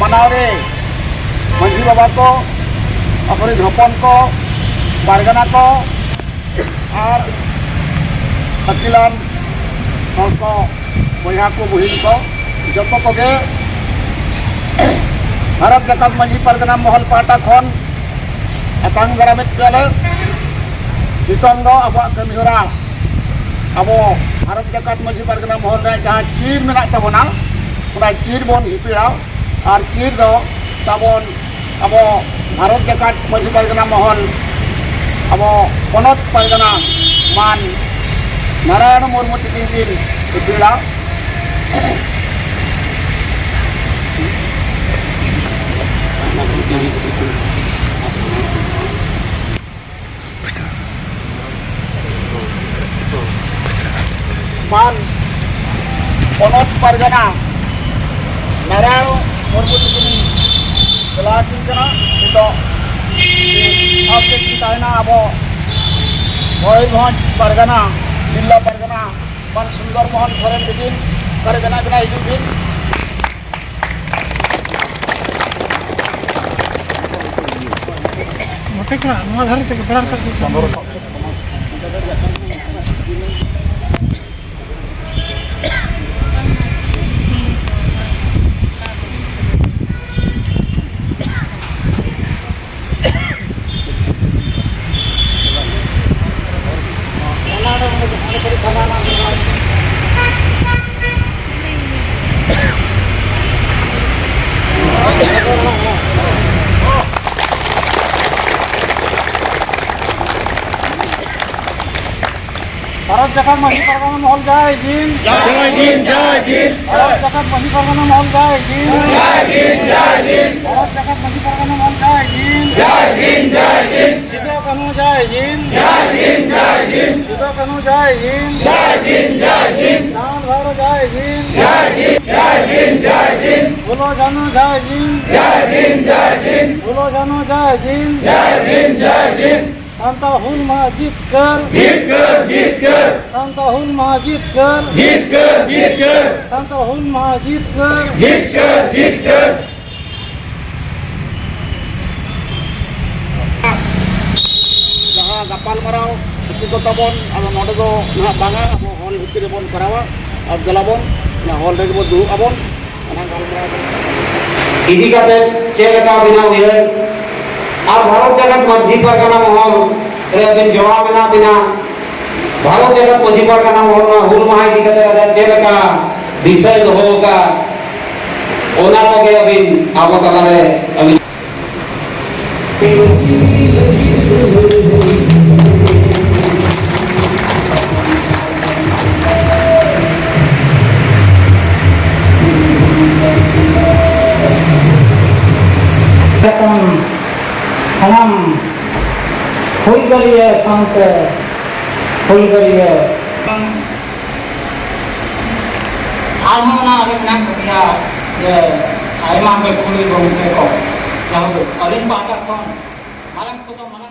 मनावरे मंझी बाबा को अपने हपन को बारगाना को और अकिलान को बया को बहिन को जब को भारत जाकत मंझी परगना महल पाटा खन अतांग दारामित पेले नितंग अब कमीहरा अब भारत जाकत मंझी परगना महल जहाँ चीर मेना तबना चीर बन हिपीड़ा और चीर दो तबन अब भारत जाकत मंझी परगना महल अब पनत परगना मान नारायण मुर्मू तिकिन हिपीड़ा मान पनत परगना नारायण मुर्मू तिकिन चलाकिन कना तो अब मयूरभंज परगना जिला परगना मान सुंदर मोहन सोरेन तिकिन करे बना हिजुबिन मते कना नवा धारे ते बड़ा कर भारत जाकत मंझी परगना महल जय हिंद जय हिंद जय हिंद भारत जाकत मंझी परगना महल जय हिंद जय हिंद जय हिंद भारत जाकत मंझी परगना महल जय हिंद जय हिंद जय हिंद सिद्धो कानू जय हिंद जय हिंद जय हिंद सिद्धो कानू जय हिंद जय हिंद जय हिंद नाम भर जय हिंद जय हिंद जय हिंद जय हिंद बोलो जानू जय हिंद जय हिंद जय हिंद बोलो जानू जय हिंद जय हिंद जय हिंद संता हुल महाजीत कर संता हुल महाजीत कर संता हुल महाजीत कर जहाँ गपाल मराव को तबन अब नोडे दो ना बांगा अब हॉल भितर बन करावा और गलाबन ना हॉल रे बो दुरुब आबन ना गलमराव इदी काते चेलका बिना उयर और भारत जाकत मंझी परगना महल रे बिन जवाब ना बिना भारत जाकत मंझी परगना महल मा हुल माहा इदी काते चेलका विषय होगा ओना लगे अबिन आबो तलारे अबिन सनम फुल करिए संत फुल करिए आलमना अलिना कबिया ये आयमा के कुली गंगे को लाहु अलिन पाटा खन मालम को तो मालम